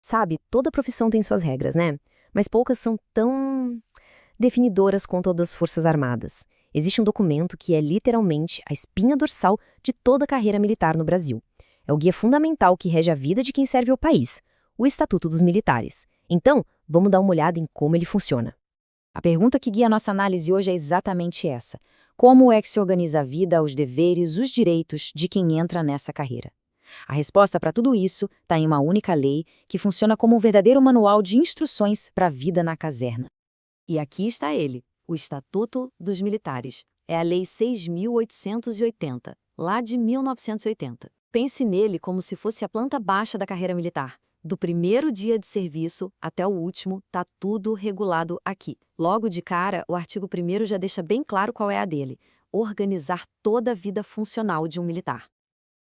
Sabe, toda profissão tem suas regras, né? Mas poucas são tão definidoras quanto a das Forças Armadas. Existe um documento que é literalmente a espinha dorsal de toda a carreira militar no Brasil. É o guia fundamental que rege a vida de quem serve ao país, o Estatuto dos Militares. Então, vamos dar uma olhada em como ele funciona. A pergunta que guia a nossa análise hoje é exatamente essa. Como é que se organiza a vida, os deveres, os direitos de quem entra nessa carreira? A resposta para tudo isso está em uma única lei que funciona como um verdadeiro manual de instruções para a vida na caserna. E aqui está ele, o Estatuto dos Militares. É a Lei 6.880, lá de 1980. Pense nele como se fosse a planta baixa da carreira militar. Do primeiro dia de serviço até o último, está tudo regulado aqui. Logo de cara, o artigo 1º já deixa bem claro qual é a dele: organizar toda a vida funcional de um militar.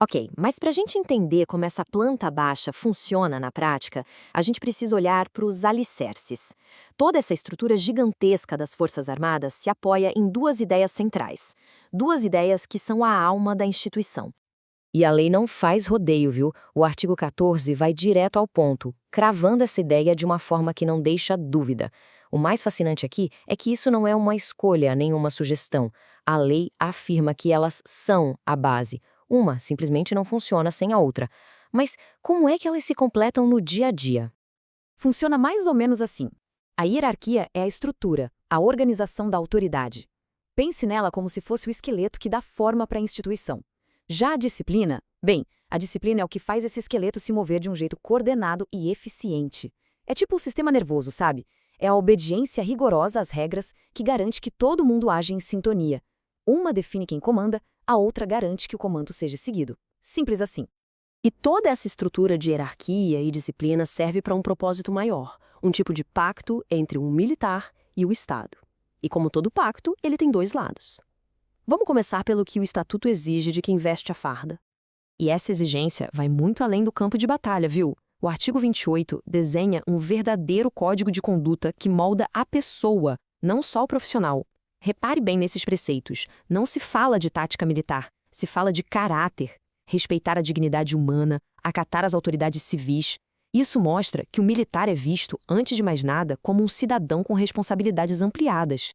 Ok, mas para a gente entender como essa planta baixa funciona na prática, a gente precisa olhar para os alicerces. Toda essa estrutura gigantesca das Forças Armadas se apoia em duas ideias centrais. Duas ideias que são a alma da instituição. E a lei não faz rodeio, viu? O artigo 14 vai direto ao ponto, cravando essa ideia de uma forma que não deixa dúvida. O mais fascinante aqui é que isso não é uma escolha nem uma sugestão. A lei afirma que elas são a base. Uma simplesmente não funciona sem a outra. Mas como é que elas se completam no dia a dia? Funciona mais ou menos assim. A hierarquia é a estrutura, a organização da autoridade. Pense nela como se fosse o esqueleto que dá forma para a instituição. Já a disciplina, bem, a disciplina é o que faz esse esqueleto se mover de um jeito coordenado e eficiente. É tipo o sistema nervoso, sabe? É a obediência rigorosa às regras que garante que todo mundo age em sintonia. Uma define quem comanda, a outra garante que o comando seja seguido. Simples assim. E toda essa estrutura de hierarquia e disciplina serve para um propósito maior, um tipo de pacto entre um militar e o Estado. E como todo pacto, ele tem dois lados. Vamos começar pelo que o Estatuto exige de quem veste a farda. E essa exigência vai muito além do campo de batalha, viu? O artigo 28 desenha um verdadeiro código de conduta que molda a pessoa, não só o profissional. Repare bem nesses preceitos. Não se fala de tática militar, se fala de caráter, respeitar a dignidade humana, acatar as autoridades civis. Isso mostra que o militar é visto, antes de mais nada, como um cidadão com responsabilidades ampliadas.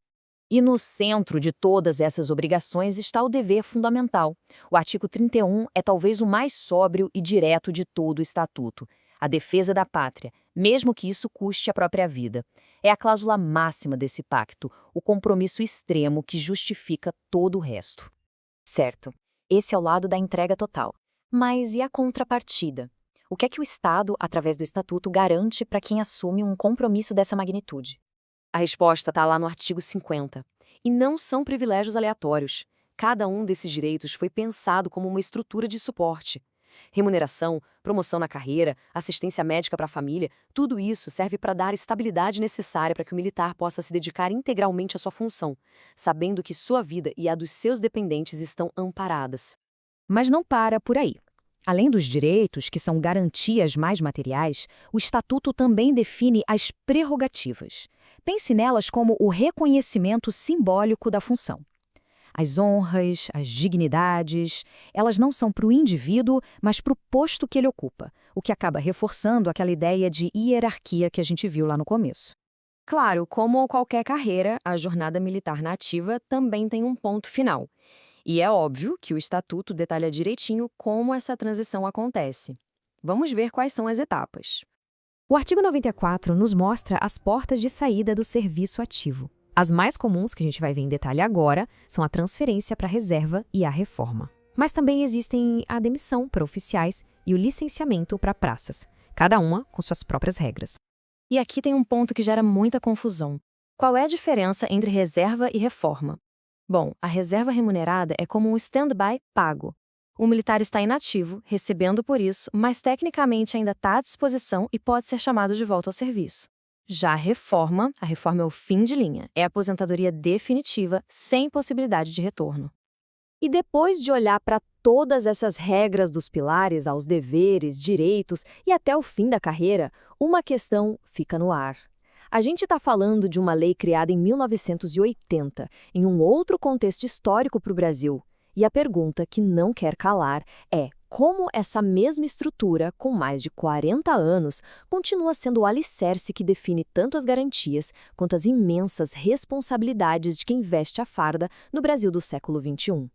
E no centro de todas essas obrigações está o dever fundamental. O artigo 31 é talvez o mais sóbrio e direto de todo o Estatuto: a defesa da pátria, mesmo que isso custe a própria vida. É a cláusula máxima desse pacto, o compromisso extremo que justifica todo o resto. Certo, esse é o lado da entrega total. Mas e a contrapartida? O que é que o Estado, através do Estatuto, garante para quem assume um compromisso dessa magnitude? A resposta está lá no artigo 50. E não são privilégios aleatórios. Cada um desses direitos foi pensado como uma estrutura de suporte. Remuneração, promoção na carreira, assistência médica para a família, tudo isso serve para dar a estabilidade necessária para que o militar possa se dedicar integralmente à sua função, sabendo que sua vida e a dos seus dependentes estão amparadas. Mas não para por aí. Além dos direitos, que são garantias mais materiais, o Estatuto também define as prerrogativas. Pense nelas como o reconhecimento simbólico da função. As honras, as dignidades, elas não são para o indivíduo, mas para o posto que ele ocupa, o que acaba reforçando aquela ideia de hierarquia que a gente viu lá no começo. Claro, como qualquer carreira, a jornada militar na ativa também tem um ponto final. E é óbvio que o Estatuto detalha direitinho como essa transição acontece. Vamos ver quais são as etapas. O artigo 94 nos mostra as portas de saída do serviço ativo. As mais comuns, que a gente vai ver em detalhe agora, são a transferência para a reserva e a reforma. Mas também existem a demissão para oficiais e o licenciamento para praças, cada uma com suas próprias regras. E aqui tem um ponto que gera muita confusão. Qual é a diferença entre reserva e reforma? Bom, a reserva remunerada é como um stand-by pago. O militar está inativo, recebendo por isso, mas tecnicamente ainda está à disposição e pode ser chamado de volta ao serviço. Já a reforma é o fim de linha, é a aposentadoria definitiva, sem possibilidade de retorno. E depois de olhar para todas essas regras dos pilares aos deveres, direitos e até o fim da carreira, uma questão fica no ar. A gente está falando de uma lei criada em 1980, em um outro contexto histórico para o Brasil. E a pergunta que não quer calar é: como essa mesma estrutura, com mais de 40 anos, continua sendo o alicerce que define tanto as garantias quanto as imensas responsabilidades de quem veste a farda no Brasil do século XXI.